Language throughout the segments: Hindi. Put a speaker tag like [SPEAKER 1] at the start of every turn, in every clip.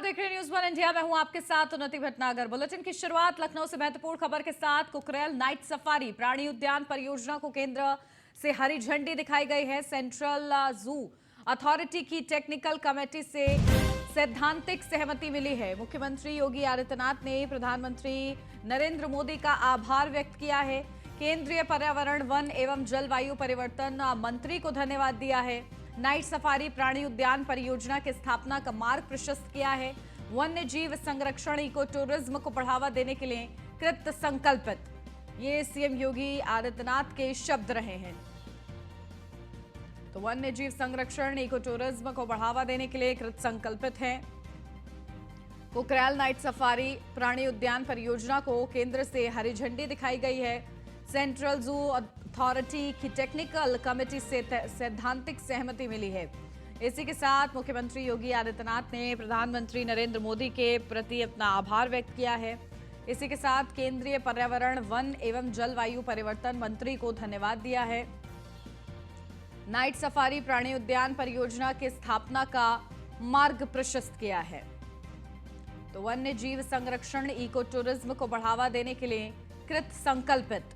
[SPEAKER 1] देख रहे हैं न्यूज़ 1 इंडिया। मैं हूं आपके साथ उन्नति भटनागर। बुलेटिन की शुरुआत लखनऊ से महत्वपूर्ण खबर के साथ। कुकरेल नाइट सफारी प्राणी उद्यान परियोजना को केंद्र से हरी झंडी दिखाई गई है। सेंट्रल जू अथॉरिटी की टेक्निकल कमेटी से सैद्धांतिक सहमति मिली है। मुख्यमंत्री योगी आदित्यनाथ ने प्रधानमंत्री नरेंद्र मोदी का आभार व्यक्त किया है। केंद्रीय पर्यावरण, वन एवं जलवायु परिवर्तन मंत्री को धन्यवाद दिया है। नाइट सफारी प्राणी उद्यान परियोजना की स्थापना का मार्ग प्रशस्त किया है। वन्य जीव संरक्षण, इको टूरिज्म को बढ़ावा देने के लिए कृत संकल्पित, ये सीएम योगी आदित्यनाथ के शब्द रहे हैं। तो वन्य जीव संरक्षण, इको टूरिज्म को बढ़ावा देने के लिए कृत संकल्पित है। कुकरेल नाइट सफारी प्राणी उद्यान परियोजना को केंद्र से हरी झंडी दिखाई गई है। सेंट्रल जू अथॉरिटी की टेक्निकल कमेटी से सैद्धांतिक सहमति मिली है। इसी के साथ मुख्यमंत्री योगी आदित्यनाथ ने प्रधानमंत्री नरेंद्र मोदी के प्रति अपना आभार व्यक्त किया है। इसी के साथ केंद्रीय पर्यावरण, वन एवं जलवायु परिवर्तन मंत्री को धन्यवाद दिया है। नाइट सफारी प्राणी उद्यान परियोजना की स्थापना का मार्ग प्रशस्त किया है। तो वन्य जीव संरक्षण, इको टूरिज्म को बढ़ावा देने के लिए कृत संकल्पित।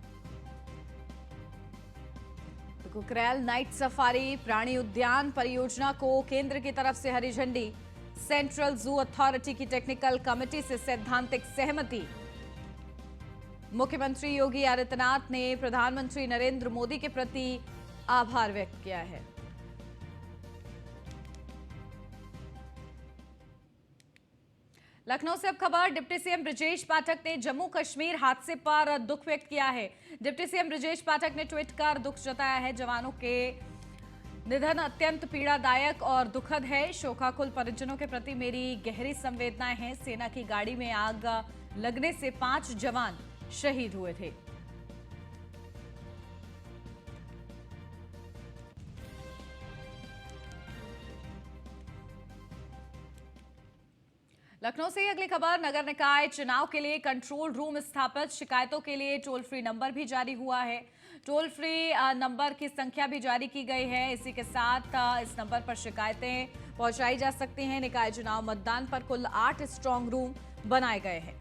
[SPEAKER 1] कुकरेल नाइट सफारी प्राणी उद्यान परियोजना को केंद्र की तरफ से हरी झंडी, सेंट्रल जू अथॉरिटी की टेक्निकल कमेटी से सैद्धांतिक सहमति। मुख्यमंत्री योगी आदित्यनाथ ने प्रधानमंत्री नरेंद्र मोदी के प्रति आभार व्यक्त किया है। लखनऊ से अब खबर। डिप्टी सीएम ब्रजेश पाठक ने जम्मू कश्मीर हादसे पर दुख व्यक्त किया है। डिप्टी सीएम ब्रजेश पाठक ने ट्वीट कर दुख जताया है। जवानों के निधन अत्यंत पीड़ादायक और दुखद है। शोकाकुल परिजनों के प्रति मेरी गहरी संवेदनाएं हैं। सेना की गाड़ी में आग लगने से 5 जवान शहीद हुए थे। लखनऊ से अगली खबर। नगर निकाय चुनाव के लिए कंट्रोल रूम स्थापित, शिकायतों के लिए टोल फ्री नंबर भी जारी हुआ है। टोल फ्री नंबर की संख्या भी जारी की गई है। इसी के साथ इस नंबर पर शिकायतें पहुंचाई जा सकती हैं। निकाय चुनाव मतदान पर कुल 8 स्ट्रांग रूम बनाए गए हैं।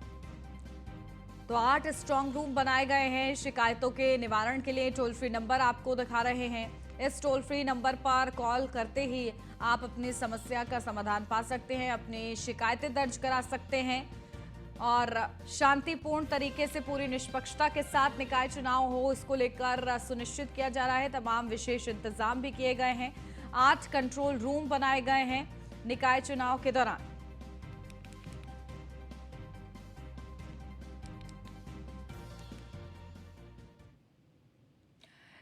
[SPEAKER 1] तो 8 स्ट्रांग रूम बनाए गए हैं। शिकायतों के निवारण के लिए टोल फ्री नंबर आपको दिखा रहे हैं। इस टोल फ्री नंबर पर कॉल करते ही आप अपनी समस्या का समाधान पा सकते हैं, अपनी शिकायतें दर्ज करा सकते हैं और शांतिपूर्ण तरीके से पूरी निष्पक्षता के साथ निकाय चुनाव हो, इसको लेकर सुनिश्चित किया जा रहा है। तमाम विशेष इंतजाम भी किए गए हैं। 8 कंट्रोल रूम बनाए गए हैं निकाय चुनाव के दौरान।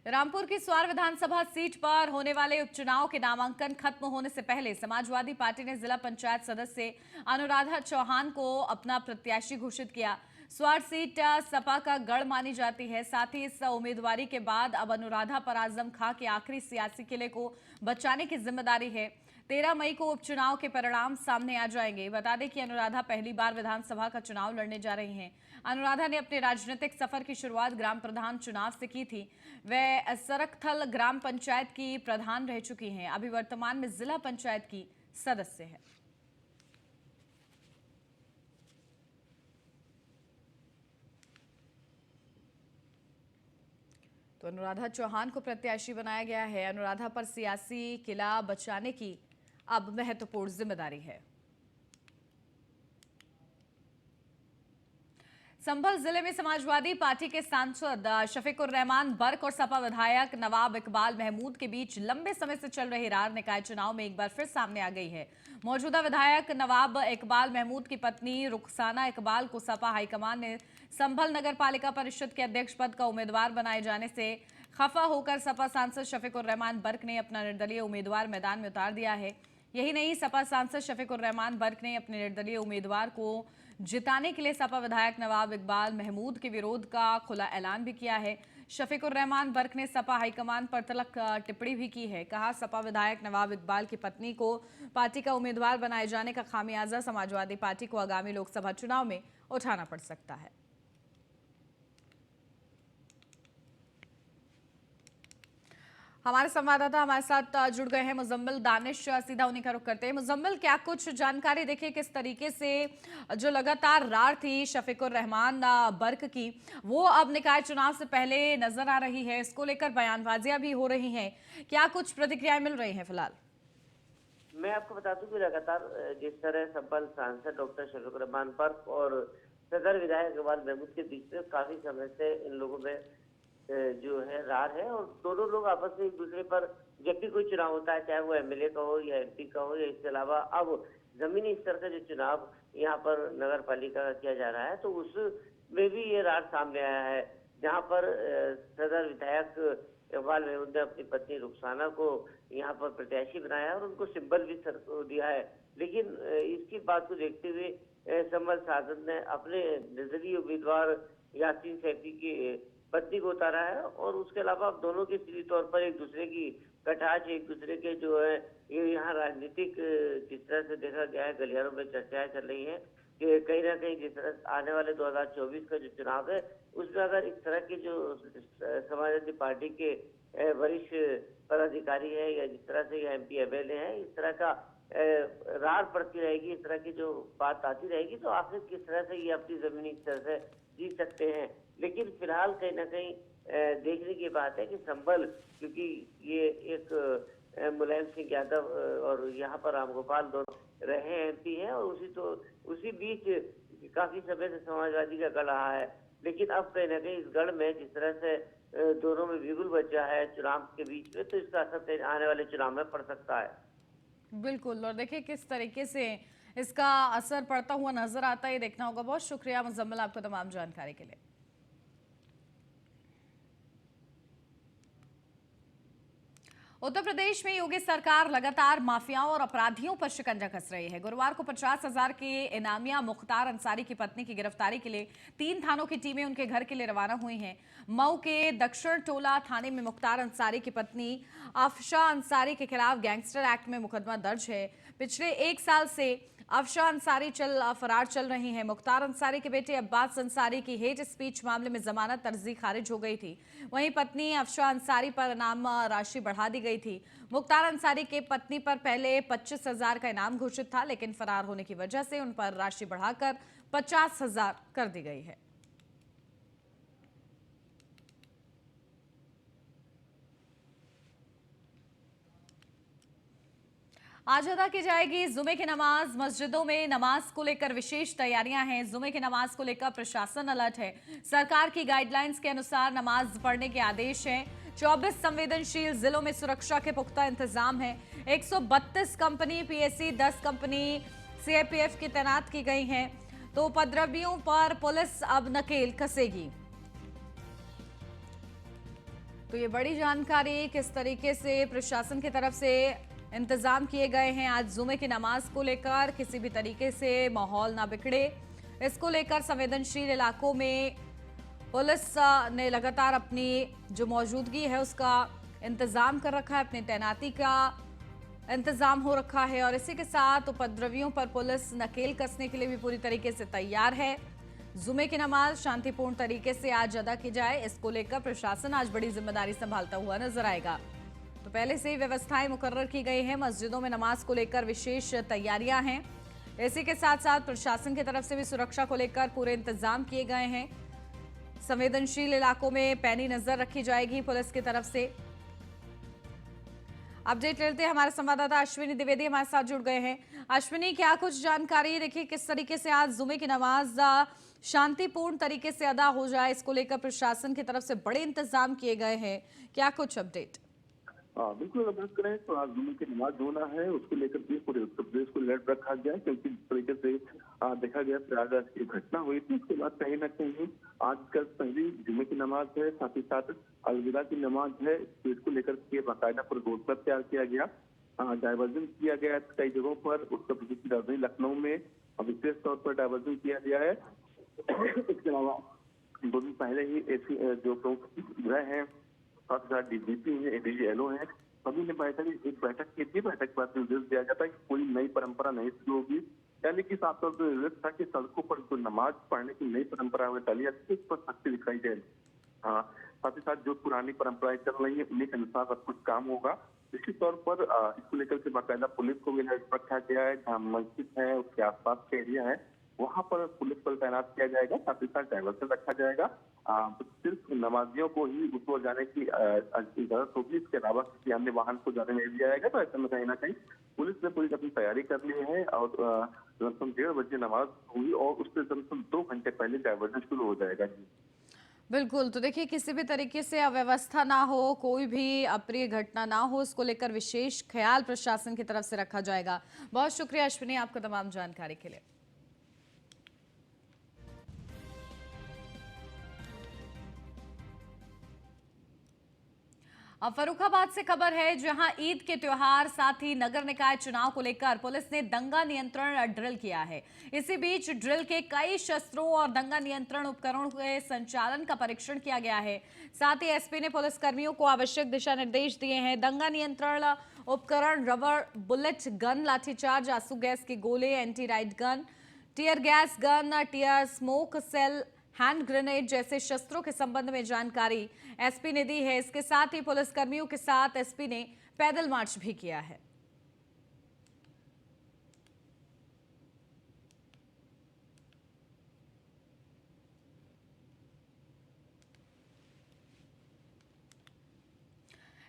[SPEAKER 1] रामपुर की स्वार विधानसभा सीट पर होने वाले उपचुनाव के नामांकन खत्म होने से पहले समाजवादी पार्टी ने जिला पंचायत सदस्य अनुराधा चौहान को अपना प्रत्याशी घोषित किया। स्वार सीट सपा का गढ़ मानी जाती है। साथ ही इस उम्मीदवारी के बाद अब अनुराधा पर आजम खां के आखिरी सियासी किले को बचाने की जिम्मेदारी है। 13 मई को उपचुनाव के परिणाम सामने आ जाएंगे। बता दें कि अनुराधा पहली बार विधानसभा का चुनाव लड़ने जा रही हैं। अनुराधा ने अपने राजनीतिक सफर की शुरुआत ग्राम प्रधान चुनाव से की थी। वह सरकथल ग्राम पंचायत की प्रधान रह चुकी हैं। अभी वर्तमान में जिला पंचायत की सदस्य है। तो अनुराधा चौहान को प्रत्याशी बनाया गया है। अनुराधा पर सियासी किला बचाने की अब महत्वपूर्ण जिम्मेदारी है। संभल जिले में समाजवादी पार्टी के सांसद शफीकुर रहमान बर्क और सपा विधायक नवाब इकबाल महमूद के बीच लंबे समय से चल रही रार निकाय चुनाव में एक बार फिर सामने आ गई है। मौजूदा विधायक नवाब इकबाल महमूद की पत्नी रुखसाना इकबाल को सपा हाईकमान ने संभल नगर पालिका परिषद के अध्यक्ष पद का उम्मीदवार बनाए जाने से खफा होकर सपा सांसद शफीकुर रहमान बर्क ने अपना निर्दलीय उम्मीदवार मैदान में उतार दिया है। यही नहीं, सपा सांसद शफीकुर रहमान बर्क ने अपने निर्दलीय उम्मीदवार को जिताने के लिए सपा विधायक नवाब इकबाल महमूद के विरोध का खुला ऐलान भी किया है। शफीकुर रहमान बर्क ने सपा हाईकमान पर तलक टिप्पणी भी की है। कहा, सपा विधायक नवाब इकबाल की पत्नी को पार्टी का उम्मीदवार बनाए जाने का खामियाजा समाजवादी पार्टी को आगामी लोकसभा चुनाव में उठाना पड़ सकता है। हमारे संवाददाता हमारे साथ जुड़ गए हैं मुजम्मिल दानिश। सीधा उन्हीं का रुख करते हैं। मुजम्मिल, क्या कुछ जानकारी देखिए किस तरीके से जो लगातार रार थी शफीकुर रहमान बर्क की, वो अब निकाय चुनाव से पहले नजर आ रही है। इसको लेकर बयानबाजियां भी हो रही हैं। क्या कुछ प्रतिक्रियाएं मिल रही हैं फिलहाल?
[SPEAKER 2] मैं आपको बता दूं कि लगातार जिस तरह संभल सांसद डॉक्टर शफीकुर रहमान बर्क और सदर विधायक इकबाल महमूद के बीच में काफी समय से इन लोगों में जो है रार है, और दोनों लोग आपस में एक दूसरे पर जब भी कोई चुनाव होता है, चाहे वो एमएलए का हो या एमपी का हो, या इसके अलावा अब जमीनी स्तर का जो चुनाव यहाँ पर नगर पालिका का किया जा रहा है, तो उसमें भी ये रार सामने आया है। जहाँ पर सदर विधायक इकबाल महमूद ने अपनी पत्नी रुखसाना को यहाँ पर प्रत्याशी बनाया और उनको सिंबल भी सर को दिया है। लेकिन इसकी बात को देखते हुए संभल सांसद ने अपने निर्दलीय उम्मीदवार यासीन सैफी की पत्नी को उतारा है, और उसके अलावा अब दोनों के सीधी तौर पर एक दूसरे की कटाक्ष, एक दूसरे के जो है ये यहाँ राजनीतिक जिस तरह से देखा गया है, गलियारों में चर्चाएं चल रही हैं कि कहीं ना कहीं जिस तरह आने वाले 2024 का जो चुनाव है, उसमें अगर इस तरह की जो समाजवादी पार्टी के वरिष्ठ पदाधिकारी है, या जिस तरह से एमपी एमएलए हैं, इस तरह का रार पड़ती रहेगी, इस तरह की जो बात आती रहेगी, तो आखिर किस तरह से ये अपनी जमीनी स्तर से जीत सकते हैं। लेकिन फिलहाल कहीं ना कहीं देखने की बात है कि संभल, क्योंकि ये एक मुलायम सिंह यादव और यहाँ पर रामगोपाल दोनों रहे एमपी हैं, और उसी बीच काफी समय से समाजवादी का गढ़ रहा है। लेकिन अब कहीं ना कहीं इस गढ़ में जिस तरह से दोनों में बिगुल बचा है चुनाव के बीच में, तो इसका असर आने वाले चुनाव में पड़ सकता है।
[SPEAKER 1] बिल्कुल, और देखिए किस तरीके से इसका असर पड़ता हुआ नजर आता है, ये देखना होगा। बहुत शुक्रिया मुजम्मिल आपको तमाम जानकारी के लिए। उत्तर प्रदेश में योगी सरकार लगातार माफियाओं और अपराधियों पर शिकंजा कस रही है। गुरुवार को 50,000 के इनामिया मुख्तार अंसारी की पत्नी की गिरफ्तारी के लिए 3 थानों की टीमें उनके घर के लिए रवाना हुई हैं। मऊ के दक्षिण टोला थाने में मुख्तार अंसारी की पत्नी अफशा अंसारी के खिलाफ गैंगस्टर एक्ट में मुकदमा दर्ज है। पिछले 1 साल से अफशा अंसारी फरार चल रही हैं। मुख्तार अंसारी के बेटे अब्बास अंसारी की हेट स्पीच मामले में जमानत अर्जी खारिज हो गई थी। वहीं पत्नी अफशा अंसारी पर इनाम राशि बढ़ा दी गई थी। मुख्तार अंसारी के पत्नी पर पहले 25,000 का इनाम घोषित था, लेकिन फरार होने की वजह से उन पर राशि बढ़ाकर 50,000 कर दी गई है। आज अदा की जाएगी जुमे की नमाज। मस्जिदों में नमाज को लेकर विशेष तैयारियां हैं। जुमे की नमाज को लेकर प्रशासन अलर्ट है। सरकार की गाइडलाइंस के अनुसार नमाज पढ़ने के आदेश हैं। 24 संवेदनशील जिलों में सुरक्षा के पुख्ता इंतजाम है। 132 कंपनी पीएसी, 10 कंपनी सीआरपीएफ की तैनात की गई हैं। तो उपद्रवियों पर पुलिस अब नकेल कसेगी। तो ये बड़ी जानकारी, किस तरीके से प्रशासन की तरफ से इंतजाम किए गए हैं आज जुमे की नमाज को लेकर, किसी भी तरीके से माहौल ना बिगड़े, इसको लेकर संवेदनशील इलाकों में पुलिस ने लगातार अपनी जो मौजूदगी है उसका इंतजाम कर रखा है, अपनी तैनाती का इंतजाम हो रखा है। और इसी के साथ उपद्रवियों पर पुलिस नकेल कसने के लिए भी पूरी तरीके से तैयार है। जुमे की नमाज शांतिपूर्ण तरीके से आज अदा की जाए, इसको लेकर प्रशासन आज बड़ी जिम्मेदारी संभालता हुआ नजर आएगा। तो पहले से ही व्यवस्थाएं मुकर्रर की गई हैं। मस्जिदों में नमाज को लेकर विशेष तैयारियां हैं। इसी के साथ साथ प्रशासन की तरफ से भी सुरक्षा को लेकर पूरे इंतजाम किए गए हैं। संवेदनशील इलाकों में पैनी नजर रखी जाएगी पुलिस की तरफ से। अपडेट लेते हैं, हमारे संवाददाता अश्विनी द्विवेदी हमारे साथ जुड़ गए हैं। अश्विनी, क्या कुछ जानकारी, देखिए किस तरीके से आज जुमे की नमाज शांतिपूर्ण तरीके से अदा हो जाए, इसको लेकर प्रशासन की तरफ से बड़े इंतजाम किए गए हैं, क्या कुछ अपडेट?
[SPEAKER 3] बिल्कुल, अगर बात करें तो आज जुमे की नमाज होना है, उसको लेकर भी पूरे उत्तर प्रदेश को अलर्ट रखा गया है, क्योंकि जिस तरीके से देखा गया प्रयागराज की घटना हुई थी, उसके बाद कहीं ना कहीं आज कल पहली जुमे की नमाज है, साथ ही साथ अलविदा की नमाज है। इसको लेकर के बाकायदा पर रोड मैप तैयार किया गया, डायवर्जन किया गया कई जगहों पर। उत्तर प्रदेश की राजधानी लखनऊ में विशेष तौर पर डायवर्जन किया गया है। इसके अलावा 2 दिन पहले ही ऐसी जो प्रमुख गृह है, साथ ही साथ डीजीपी है, एडीजीएलओ है, सभी ने एक बैठक की थी। बैठक के बाद निर्देश दिया गया था कि कोई नई परंपरा नहीं शुरू होगी, यानी कि साफ तौर पर निर्देश था कि सड़कों पर जो नमाज पढ़ने की नई परंपरा हुई डाली जाती है, उस पर सख्ती दिखाई जाए। हाँ, साथ ही साथ जो पुरानी परंपराएं चल रही है उन्हीं के अनुसार सब कुछ काम होगा। निश्चित तौर पर इसको लेकर के बाकायदा पुलिस को भी अलर्ट रखा गया है। जहाँ मस्जिद है उसके आसपास का एरिया है वहां पर पुलिस बल तैनात किया जाएगा। साथ ही साथ डायवर्सन रखा जाएगा। तो सिर्फ नमाजियों को ही उस ओर जाने की इजाजत होगी। इसके अलावा किसी अन्य वाहन को जाने नहीं दिया जाएगा। तो ऐसे में कहीं ना कहीं पुलिस ने पूरी अपनी तैयारी कर ली है और लमसम 1:30 बजे नमाज हुई और उससे लमसम 2 घंटे पहले डायवर्सन शुरू हो जाएगा। जी
[SPEAKER 1] बिल्कुल, तो देखिए किसी भी तरीके से अव्यवस्था ना हो, कोई भी अप्रिय घटना ना हो, इसको लेकर विशेष ख्याल प्रशासन की तरफ से रखा जाएगा। बहुत शुक्रिया अश्विनी आपको तमाम जानकारी के लिए। अब फर्रुखाबाद से खबर है जहां ईद के त्योहार साथ ही नगर निकाय चुनाव को लेकर पुलिस ने दंगा नियंत्रण ड्रिल किया है। इसी बीच ड्रिल के कई शस्त्रों और दंगा नियंत्रण उपकरणों के संचालन का परीक्षण किया गया है। साथ ही एसपी ने पुलिस कर्मियों को आवश्यक दिशा निर्देश दिए हैं। दंगा नियंत्रण उपकरण रबर बुलेट गन, लाठीचार्ज, आंसू गैस के गोले, anti riot gun, tear gas gun, tear smoke shell, hand grenade जैसे शस्त्रों के संबंध में जानकारी एसपी ने दी है। इसके साथ ही पुलिसकर्मियों के साथ एसपी ने पैदल मार्च भी किया है।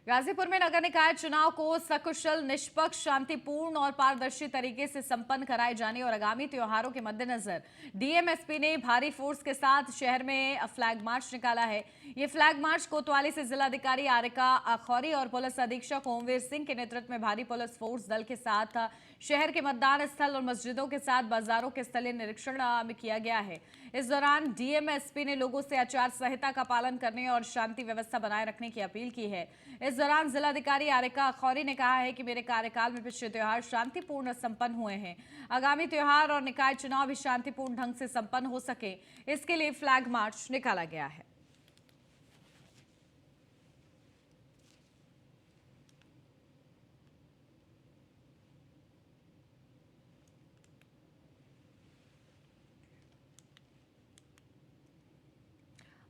[SPEAKER 1] गाजीपुर में नगर निकाय चुनाव को सकुशल, निष्पक्ष, शांतिपूर्ण और पारदर्शी तरीके से संपन्न कराए जाने और आगामी त्योहारों के मद्देनजर डीएमएसपी ने भारी फोर्स के साथ शहर में फ्लैग मार्च निकाला है। ये फ्लैग मार्च कोतवाली से जिलाधिकारी आरिका अखौरी और पुलिस अधीक्षक ओमवीर सिंह के नेतृत्व में भारी पुलिस फोर्स दल के साथ शहर के मतदान स्थल और मस्जिदों के साथ बाजारों के स्थलीय निरीक्षण में किया गया है। इस दौरान डीएमएसपी ने लोगों से आचार संहिता का पालन करने और शांति व्यवस्था बनाए रखने की अपील की है। इस दौरान जिलाधिकारी आरिका अखौरी ने कहा है कि मेरे कार्यकाल में पिछले त्योहार शांतिपूर्ण संपन्न हुए हैं। आगामी त्योहार और निकाय चुनाव भी शांतिपूर्ण ढंग से संपन्न हो सके, इसके लिए फ्लैग मार्च निकाला गया है।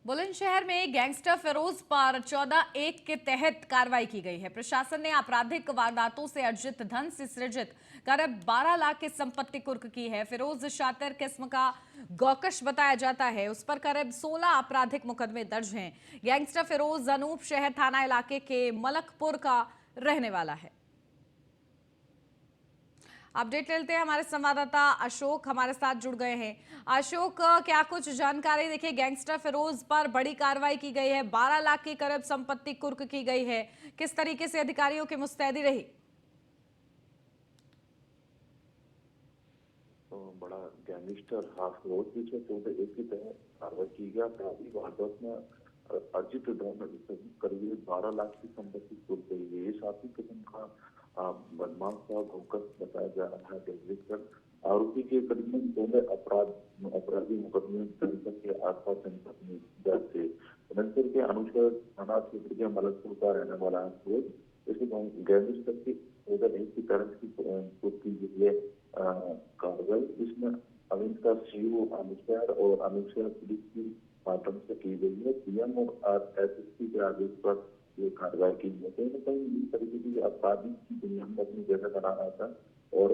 [SPEAKER 1] बुलंदशहर में गैंगस्टर फिरोज पर 14(1) के तहत कार्रवाई की गई है। प्रशासन ने आपराधिक वारदातों से अर्जित धन से सृजित करीब 12 लाख की संपत्ति कुर्क की है। फिरोज शातिर किस्म का गौकश बताया जाता है। उस पर करीब 16 आपराधिक मुकदमे दर्ज हैं। गैंगस्टर फिरोज अनूप शहर थाना इलाके के मलकपुर का रहने वाला है। अपडेट लेते हैं, हमारे संवाददाता अशोक हमारे साथ जुड़ गए हैं। अशोक, क्या कुछ जानकारी? देखिए, गैंगस्टर फिरोज पर बड़ी कार्रवाई की गई है, 12 लाख की करीब संपत्ति कुर्क की गई है। किस तरीके से अधिकारियों की मुस्तैदी रही?
[SPEAKER 4] तो बड़ा गैंगस्टर फिरोज पीछे 14(1) के तहत कार्रवाई की गई। अपराधी वारदात में अर्जित धन करीब 12 लाख की संपत्ति कुर्क गई है। ये साथी किस्म का बदमाश का भौकस बताया जा रहा है। गैंगस्टर आरोपी के करीबन 16 अपराधी मुकदमे के आसपास दर्ज थे। बुलंदशहर के अनुसार थाना क्षेत्र के मलकपुर का रहने वाला है। इसके गैंगस्टर की 14(1) की तरफ की गई है कार्रवाई। इसमें अविंता सीओ अनुसार और अनुसार पुलिस की माध्यम से की गई है। पीएम और एसएसपी के आदेश पर ये कार्रवाई की है। कहीं न कहीं इस तरीके की अपराधी की दुनिया में अपनी जगह बना रहा था और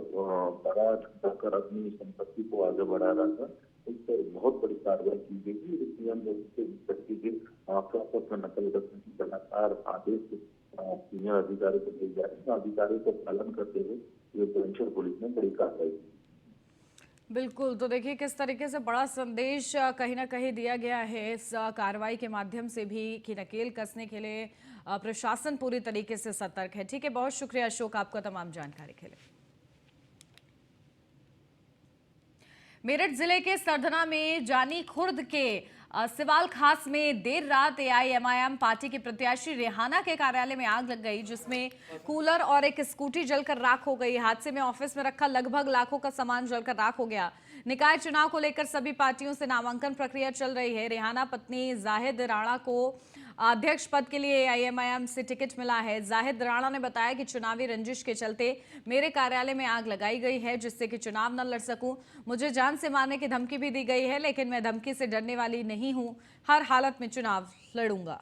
[SPEAKER 4] बड़ा ढाकर अपनी संपत्ति को आगे बढ़ा रहा था। इस पर बहुत बड़ी कार्रवाई की गई है। पीएम के आपस में नकल करने की लगातार आदेश सीनियर अधिकारी को दिए जा रहे हैं। अधिकारियों को पालन करते हुए ये बुलंदशहर पुलिस ने बड़ी कार्रवाई की।
[SPEAKER 1] बिल्कुल, तो देखिए किस तरीके से बड़ा संदेश कहीं ना कहीं दिया गया है इस कार्रवाई के माध्यम से भी कि नकेल कसने के लिए प्रशासन पूरी तरीके से सतर्क है। ठीक है, बहुत शुक्रिया अशोक आपका तमाम जानकारी के लिए। मेरठ जिले के सरधना में जानी खुर्द के सिवाल खास में देर रात एआईएमआईएम पार्टी की प्रत्याशी रेहाना के कार्यालय में आग लग गई, जिसमें कूलर और एक स्कूटी जलकर राख हो गई। हादसे में ऑफिस में रखा लगभग लाखों का सामान जलकर राख हो गया। निकाय चुनाव को लेकर सभी पार्टियों से नामांकन प्रक्रिया चल रही है। रेहाना पत्नी जाहिद राणा को अध्यक्ष पद के लिए AIMIM से टिकट मिला है। जाहिद राणा ने बताया कि चुनावी रंजिश के चलते मेरे कार्यालय में आग लगाई गई है, जिससे कि चुनाव न लड़ सकूं। मुझे जान से मारने की धमकी भी दी गई है, लेकिन मैं धमकी से डरने वाली नहीं हूं। हर हालत में चुनाव लड़ूंगा।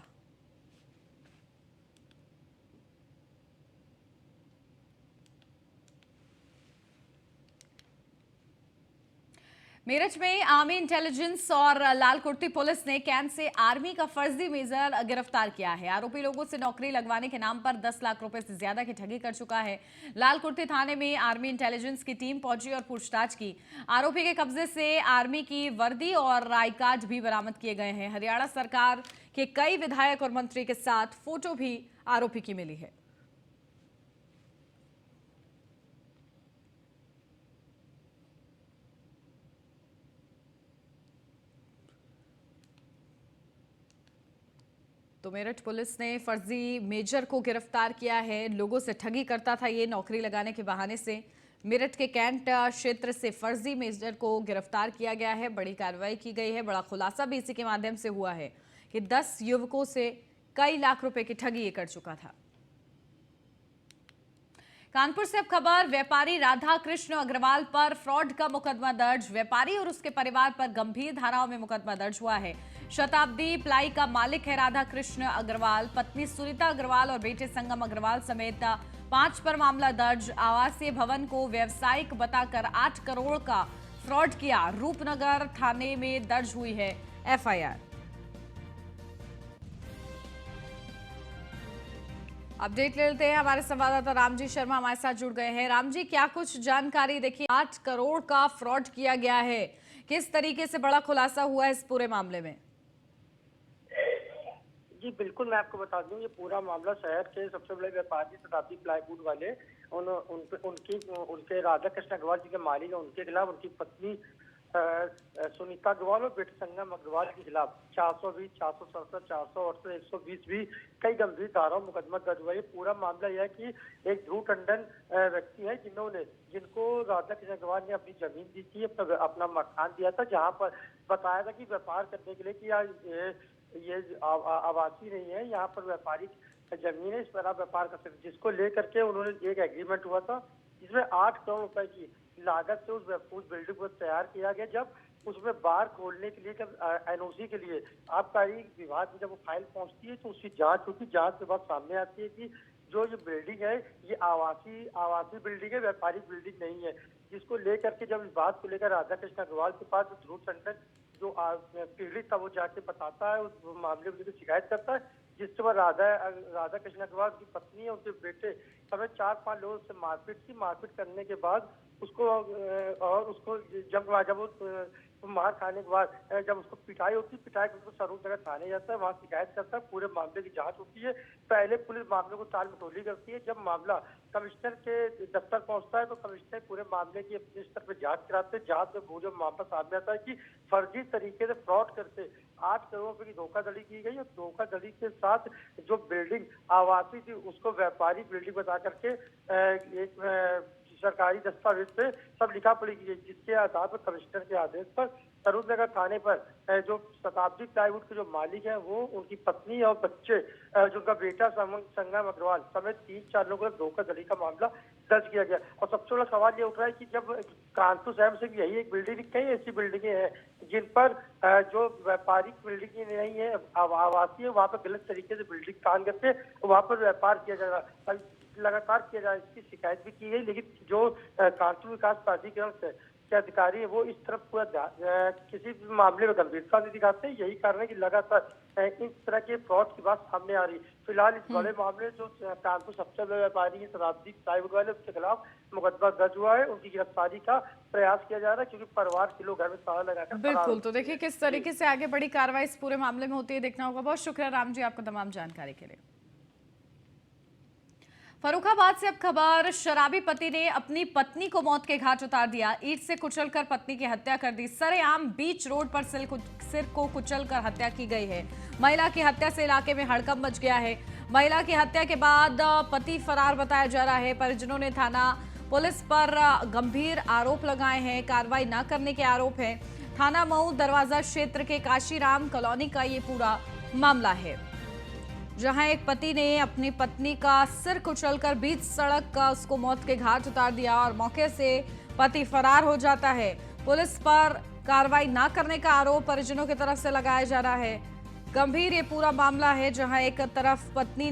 [SPEAKER 1] मेरठ में आर्मी इंटेलिजेंस और लाल कुर्ती पुलिस ने कैंट से आर्मी का फर्जी मेजर गिरफ्तार किया है। आरोपी लोगों से नौकरी लगवाने के नाम पर 10 लाख रुपए से ज्यादा की ठगी कर चुका है। लाल कुर्ती थाने में आर्मी इंटेलिजेंस की टीम पहुंची और पूछताछ की। आरोपी के कब्जे से आर्मी की वर्दी और आई कार्ड भी बरामद किए गए हैं। हरियाणा सरकार के कई विधायक और मंत्री के साथ फोटो भी आरोपी की मिली है। तो मेरठ पुलिस ने फर्जी मेजर को गिरफ्तार किया है। लोगों से ठगी करता था ये नौकरी लगाने के बहाने से। मेरठ के कैंट क्षेत्र से फर्जी मेजर को गिरफ्तार किया गया है। बड़ी कार्रवाई की गई है। बड़ा खुलासा भी इसी के माध्यम से हुआ है कि 10 युवकों से कई लाख रुपए की ठगी ये कर चुका था। कानपुर से अब खबर, व्यापारी राधा कृष्ण अग्रवाल पर फ्रॉड का मुकदमा दर्ज। व्यापारी और उसके परिवार पर गंभीर धाराओं में मुकदमा दर्ज हुआ है। शताब्दी प्लाई का मालिक है राधा कृष्ण अग्रवाल। पत्नी सुनीता अग्रवाल और बेटे संगम अग्रवाल समेत 5 पर मामला दर्ज। आवासीय भवन को व्यवसायिक बताकर 8 करोड़ का फ्रॉड किया। रूपनगर थाने में दर्ज हुई है FIR। अपडेट ले लेते हैं, हमारे संवाददाता रामजी शर्मा हमारे साथ जुड़ गए हैं। रामजी, क्या कुछ जानकारी? देखिए, 8 करोड़ का फ्रॉड किया गया है। किस तरीके से बड़ा खुलासा हुआ है इस पूरे मामले में?
[SPEAKER 5] जी बिल्कुल, मैं आपको बता दूं, ये पूरा मामला शहर के सबसे बड़े व्यापारी शताब्दी प्लाईवुड वाले उनके राधा कृष्ण अग्रवाल जी के मालिक है, उनके खिलाफ उनकी पत्नी सुनीता अग्रवाल और बेटे संगम अग्रवाल के खिलाफ 420, 467, 468, 120 भी कई गंभीर धाराओं मुकदमा दर्ज हुआ है। पूरा मामला यह है कि एक ध्रुव टंडन व्यक्ति है जिनको राधा कृष्ण अग्रवाल ने अपनी जमीन दी थी, अपना मकान दिया था, जहाँ पर बताया था कि व्यापार करने के लिए कि ये आवासीय नहीं है, यहाँ पर व्यापारिक जमीन है, इस पर आप व्यापार कर सकते, जिसको लेकर के उन्होंने एक एग्रीमेंट हुआ था जिसमें 8 करोड़ रुपए की लागत से उस बिल्डिंग को तैयार किया गया। जब उसमें बार खोलने के लिए, जब NOC के लिए आबकारी विभाग में जब वो फाइल पहुंचती है तो उसकी जांच होती है। जांच के बाद सामने आती है कि जो ये बिल्डिंग है ये आवासीय बिल्डिंग है, व्यापारिक बिल्डिंग नहीं है, जिसको लेकर के जब इस बात को लेकर राधा कृष्ण अग्रवाल के पास ध्रुव टंडन जो पीड़ित था वो जाके बताता है, उस मामले में शिकायत करता है, जिसके बाद राधा कृष्ण अग्रवाल की पत्नी और उनके बेटे समेत 4-5 लोगों से मारपीट करने के बाद उसको जब मार खाने के बाद जब उसको पिटाई होती है, पिटाई के उसको सरूनगर थाने जाता है, वहाँ शिकायत करता है, पूरे मामले की जांच होती है। पहले पुलिस मामले को टाल मटोली करती है। जब मामला कमिश्नर के दफ्तर पहुंचता है तो कमिश्नर पूरे मामले की अपने स्तर पर जांच कराते हैं। जांच में वो जब मामला सामने आता है कि फर्जी तरीके से फ्रॉड करते 8 करोड़ रुपए की धोखाधड़ी की गई और धोखाधड़ी के साथ जो बिल्डिंग आवासीय थी उसको व्यापारिक बिल्डिंग बता करके एक सरकारी दस्तावेज पे सब लिखा पड़ी की, जिसके आधार पर कमिश्नर के आदेश पर सरूनगर थाने पर जो शताब्दी प्लाईवुड के जो मालिक हैं वो उनकी पत्नी और बच्चे, जो उनका बेटा संगम अग्रवाल समेत 3-4 लोगों को धोखाधड़ी का मामला दर्ज किया गया। और सबसे बड़ा सवाल ये उठ रहा है कि जब कानपुर शहर से यही एक बिल्डिंग, कई ऐसी बिल्डिंगें हैं जिन पर जो व्यापारिक बिल्डिंग नहीं है, आवासीय, वहाँ पर गलत तरीके से बिल्डिंग काम करके वहाँ पर व्यापार किया जाएगा, लगातार किया जाए, इसकी शिकायत भी की गई। लेकिन जो कानपुर विकास प्राधिकरण के अधिकारी है वो इस तरफ पूरा किसी भी मामले में गंभीरता नहीं दिखाते। यही कारण है कि लगातार इस तरह के फ्रॉड की बात सामने आ रही। फिलहाल इस बड़े मामले जो कानपुर सबसे बड़े व्यापारी है शताब्दी प्लाईवुड वाले, उसके खिलाफ मुकदमा दर्ज हुआ है। उनकी गिरफ्तारी का प्रयास किया जा रहा है क्योंकि परिवार के लोग घर में ताला लगाकर
[SPEAKER 1] बिल्कुल। तो देखिए किस तरीके से आगे बड़ी कार्रवाई इस पूरे मामले में होती है, देखना होगा। बहुत शुक्रिया राम जी आपको तमाम जानकारी के लिए। फर्रुखाबाद से अब खबर, शराबी पति ने अपनी पत्नी को मौत के घाट उतार दिया। ईंट से कुचलकर पत्नी की हत्या कर दी। सरेआम बीच रोड पर सिर को कुचलकर हत्या की गई है। महिला की हत्या से इलाके में हड़कंप मच गया है। महिला की हत्या के बाद पति फरार बताया जा रहा है। परिजनों ने थाना पुलिस पर गंभीर आरोप लगाए हैं, कार्रवाई न करने के आरोप हैं। थाना मऊ दरवाजा क्षेत्र के काशीराम कॉलोनी का ये पूरा मामला है। जहां एक पति ने अपनी पत्नी का सिर कुचलकर बीच सड़क का उसको मौत के घाट उतार दिया और मौके से पति फरार हो जाता है। पुलिस पर कार्रवाई न करने का आरोप परिजनों की तरफ से लगाया जा रहा है। गंभीर ये पूरा मामला है, जहां एक तरफ पति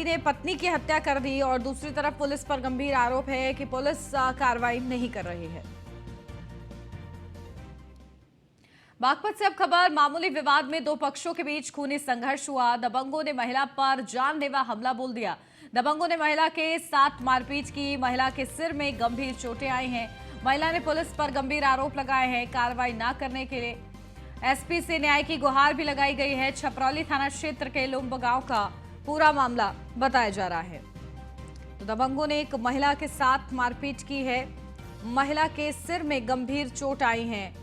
[SPEAKER 1] ने पत्नी की हत्या कर दी और दूसरी तरफ पुलिस पर गंभीर आरोप है कि पुलिस कार्रवाई नहीं कर रही है। बागपत से अब खबर, मामूली विवाद में दो पक्षों के बीच खूनी संघर्ष हुआ। दबंगों ने महिला पर जानलेवा हमला बोल दिया। दबंगों ने महिला के साथ मारपीट की। महिला के सिर में गंभीर चोटें आई हैं। महिला ने पुलिस पर गंभीर आरोप लगाए हैं। कार्रवाई न करने के लिए एसपी से न्याय की गुहार भी लगाई गई है। छपरौली थाना क्षेत्र के लुम्ब गांव का पूरा मामला बताया जा रहा है। तो दबंगों ने एक महिला के साथ मारपीट की है। महिला के सिर में गंभीर चोट आई है।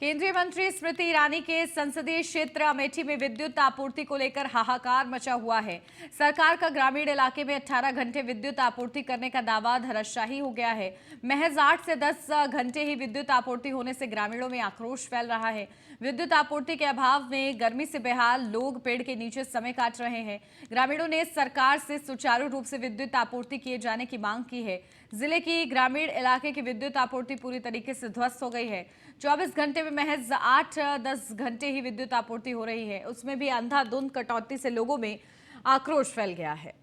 [SPEAKER 1] केंद्रीय मंत्री स्मृति ईरानी के संसदीय क्षेत्र अमेठी में विद्युत आपूर्ति को लेकर हाहाकार मचा हुआ है। सरकार का ग्रामीण इलाके में 18 घंटे विद्युत आपूर्ति करने का दावा धराशायी हो गया है। महज 8 से 10 घंटे ही विद्युत आपूर्ति होने से ग्रामीणों में आक्रोश फैल रहा है। विद्युत आपूर्ति के अभाव में गर्मी से बेहाल लोग पेड़ के नीचे समय काट रहे हैं। ग्रामीणों ने सरकार से सुचारू रूप से विद्युत आपूर्ति किए जाने की मांग की है। जिले की ग्रामीण इलाके की विद्युत आपूर्ति पूरी तरीके से ध्वस्त हो गई है। 24 घंटे में महज 8-10 घंटे ही विद्युत आपूर्ति हो रही है, उसमें भी अंधाधुंध कटौती से लोगों में आक्रोश फैल गया है।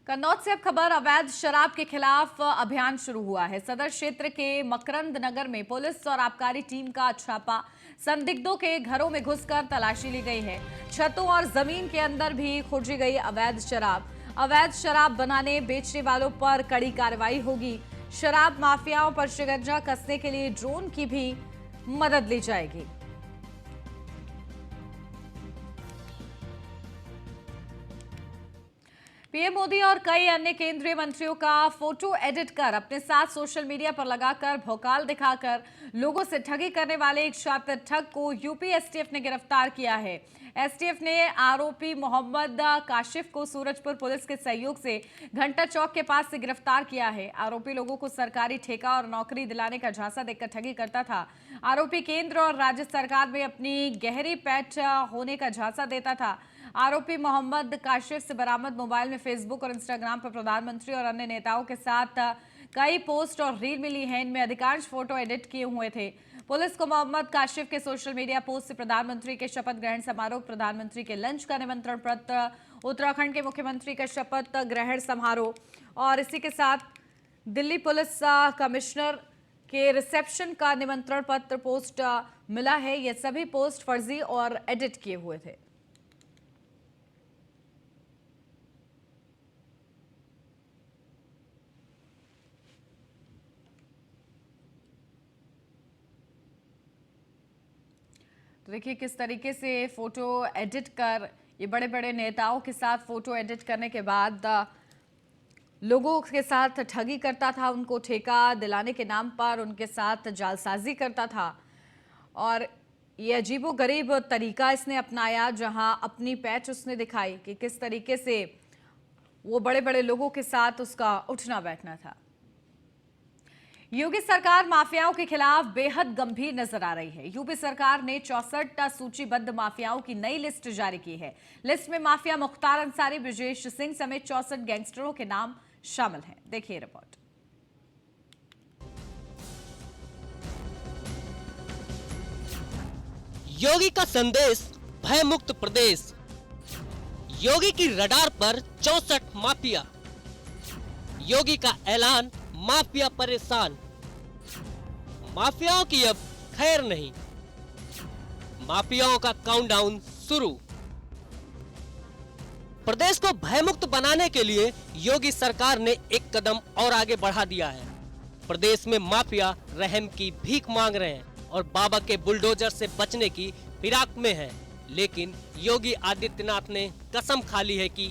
[SPEAKER 1] कन्नौज से अब खबर, अवैध शराब के खिलाफ अभियान शुरू हुआ है। सदर क्षेत्र के मकरंद नगर में पुलिस और आबकारी टीम का छापा। संदिग्धों के घरों में घुसकर तलाशी ली गई है। छतों और जमीन के अंदर भी खोजी गई अवैध शराब। अवैध शराब बनाने बेचने वालों पर कड़ी कार्रवाई होगी। शराब माफियाओं पर शिकंजा कसने के लिए ड्रोन की भी मदद ली जाएगी। पीएम मोदी और कई अन्य केंद्रीय मंत्रियों का फोटो एडिट कर अपने साथ सोशल मीडिया पर लगाकर भौकाल दिखाकर लोगों से ठगी करने वाले एक शातिर ठग को यूपी एसटीएफ ने गिरफ्तार किया है। एसटीएफ ने आरोपी मोहम्मद काशिफ को सूरजपुर पुलिस के सहयोग से घंटा चौक के पास से गिरफ्तार किया है। आरोपी लोगों को सरकारी ठेका और नौकरी दिलाने का झांसा देकर ठगी करता था। आरोपी केंद्र और राज्य सरकार में अपनी गहरी पैठ होने का झांसा देता था। आरोपी मोहम्मद काशिफ से बरामद मोबाइल में फेसबुक और इंस्टाग्राम पर प्रधानमंत्री और अन्य नेताओं के साथ कई पोस्ट और रील मिली हैं। इनमें अधिकांश फोटो एडिट किए हुए थे। पुलिस को मोहम्मद काशिफ के सोशल मीडिया पोस्ट से प्रधानमंत्री के शपथ ग्रहण समारोह, प्रधानमंत्री के लंच का निमंत्रण पत्र, उत्तराखंड के मुख्यमंत्री का शपथ ग्रहण समारोह और इसी के साथ दिल्ली पुलिस कमिश्नर के रिसेप्शन का निमंत्रण पत्र पोस्ट मिला है। ये सभी पोस्ट फर्जी और एडिट किए हुए थे। तो देखिए किस तरीके से फोटो एडिट कर ये बड़े बड़े नेताओं के साथ फोटो एडिट करने के बाद लोगों के साथ ठगी करता था, उनको ठेका दिलाने के नाम पर उनके साथ जालसाजी करता था। और ये अजीबोगरीब तरीका इसने अपनाया, जहां अपनी पैच उसने दिखाई कि किस तरीके से वो बड़े बड़े लोगों के साथ उसका उठना बैठना था। योगी सरकार माफियाओं के खिलाफ बेहद गंभीर नजर आ रही है। यूपी सरकार ने 64 सूचीबद्ध माफियाओं की नई लिस्ट जारी की है। लिस्ट में माफिया मुख्तार अंसारी, ब्रजेश सिंह समेत 64 गैंगस्टरों के नाम शामिल हैं। देखिए रिपोर्ट।
[SPEAKER 6] योगी का संदेश, भय मुक्त प्रदेश। योगी की रडार पर 64 माफिया। योगी का ऐलान, माफिया परेशान। माफियाओं की अब खैर नहीं। माफियाओं का काउंटडाउन शुरू। प्रदेश को भयमुक्त बनाने के लिए योगी सरकार ने एक कदम और आगे बढ़ा दिया है। प्रदेश में माफिया रहम की भीख मांग रहे हैं और बाबा के बुलडोजर से बचने की फिराक में है। लेकिन योगी आदित्यनाथ ने कसम खा ली है कि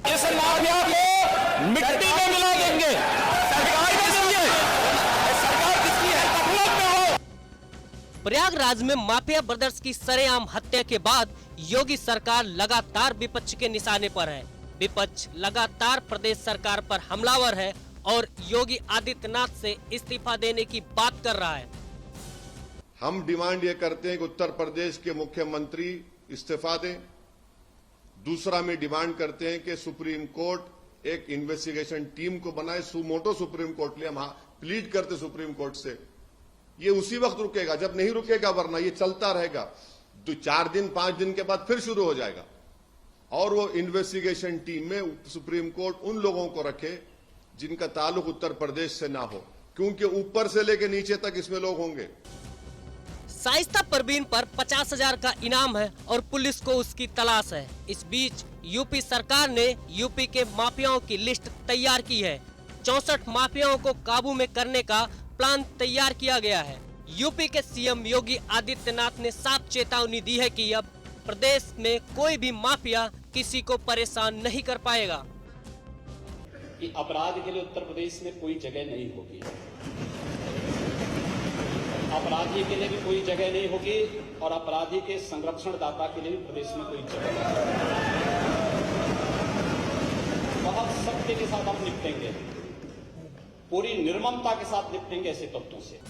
[SPEAKER 7] इस माफिया को मिट्टी में मिला देंगे। सरकार में देंगे। सरकार किसकी है? गफलत में हो।
[SPEAKER 6] प्रयागराज में माफिया ब्रदर्स की सरेआम हत्या के बाद योगी सरकार लगातार विपक्ष के निशाने पर है। विपक्ष लगातार प्रदेश सरकार पर हमलावर है और योगी आदित्यनाथ से इस्तीफा देने की बात कर रहा है।
[SPEAKER 8] हम डिमांड ये करते हैं कि उत्तर प्रदेश के मुख्यमंत्री इस्तीफा दें। दूसरा में डिमांड करते हैं कि सुप्रीम कोर्ट एक इन्वेस्टिगेशन टीम को बनाए, सुमोटो सुप्रीम कोर्ट ले, हम प्लीड करते सुप्रीम कोर्ट से। ये उसी वक्त रुकेगा जब नहीं रुकेगा, वरना ये चलता रहेगा। 4 दिन 5 दिन के बाद फिर शुरू हो जाएगा। और वो इन्वेस्टिगेशन टीम में सुप्रीम कोर्ट उन लोगों को रखे जिनका ताल्लुक उत्तर प्रदेश से ना हो, क्योंकि ऊपर से लेकर नीचे तक इसमें लोग होंगे।
[SPEAKER 6] शाइस्ता परवीन पर 50,000 का इनाम है और पुलिस को उसकी तलाश है। इस बीच यूपी सरकार ने यूपी के माफियाओं की लिस्ट तैयार की है। 64 माफियाओं को काबू में करने का प्लान तैयार किया गया है। यूपी के सीएम योगी आदित्यनाथ ने साफ चेतावनी दी है कि अब प्रदेश में कोई भी माफिया किसी को परेशान नहीं कर पाएगा।
[SPEAKER 9] कि अपराध के लिए उत्तर प्रदेश में कोई जगह नहीं होगी, अपराधी के लिए भी कोई जगह नहीं होगी और अपराधी के संरक्षण दाता के लिए भी प्रदेश में कोई जगह नहीं। बहुत सत्य के साथ हम निपटेंगे, पूरी निर्ममता के साथ निपटेंगे ऐसे तत्वों से।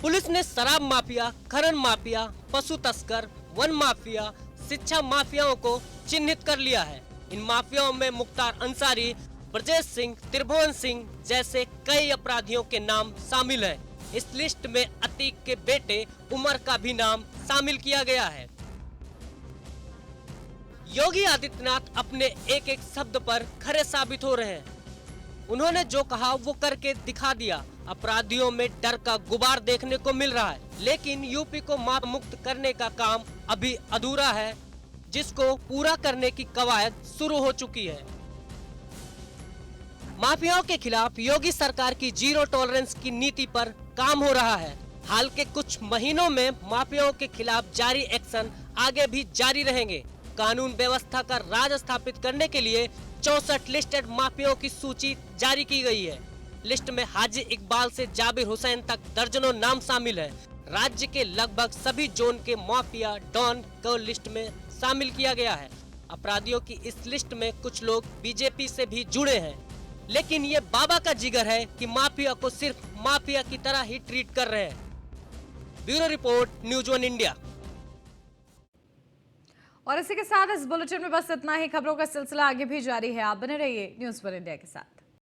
[SPEAKER 6] पुलिस ने शराब माफिया, खनन माफिया, पशु तस्कर, वन माफिया, शिक्षा माफियाओं को चिन्हित कर लिया है। इन माफियाओं में मुख्तार अंसारी, ब्रजेश सिंह, त्रिभुवन सिंह जैसे कई अपराधियों के नाम शामिल है। इस लिस्ट में अतीक के बेटे उमर का भी नाम शामिल किया गया है। योगी आदित्यनाथ अपने एक एक शब्द पर खरे साबित हो रहे हैं। उन्होंने जो कहा वो करके दिखा दिया। अपराधियों में डर का गुबार देखने को मिल रहा है, लेकिन यूपी को माफ मुक्त करने का काम अभी अधूरा है, जिसको पूरा करने की कवायद शुरू हो चुकी है। माफियाओं के खिलाफ योगी सरकार की जीरो टॉलरेंस की नीति पर काम हो रहा है। हाल के कुछ महीनों में माफियाओं के खिलाफ जारी एक्शन आगे भी जारी रहेंगे। कानून व्यवस्था का राज स्थापित करने के लिए 64 लिस्टेड माफियाओं की सूची जारी की गई है। लिस्ट में हाजी इकबाल से जाबिर हुसैन तक दर्जनों नाम शामिल है। राज्य के लगभग सभी जोन के माफिया डॉन को लिस्ट में शामिल किया गया है। अपराधियों की इस लिस्ट में कुछ लोग बीजेपी से भी जुड़े हैं, लेकिन ये बाबा का जिगर है कि माफिया को सिर्फ माफिया की तरह ही ट्रीट कर रहे हैं। Bureau report, news 1 India.
[SPEAKER 1] और इसी के साथ इस बुलेटिन में बस इतना ही। खबरों का सिलसिला आगे भी जारी है। आप बने रहिए न्यूज़ 1 इंडिया के साथ।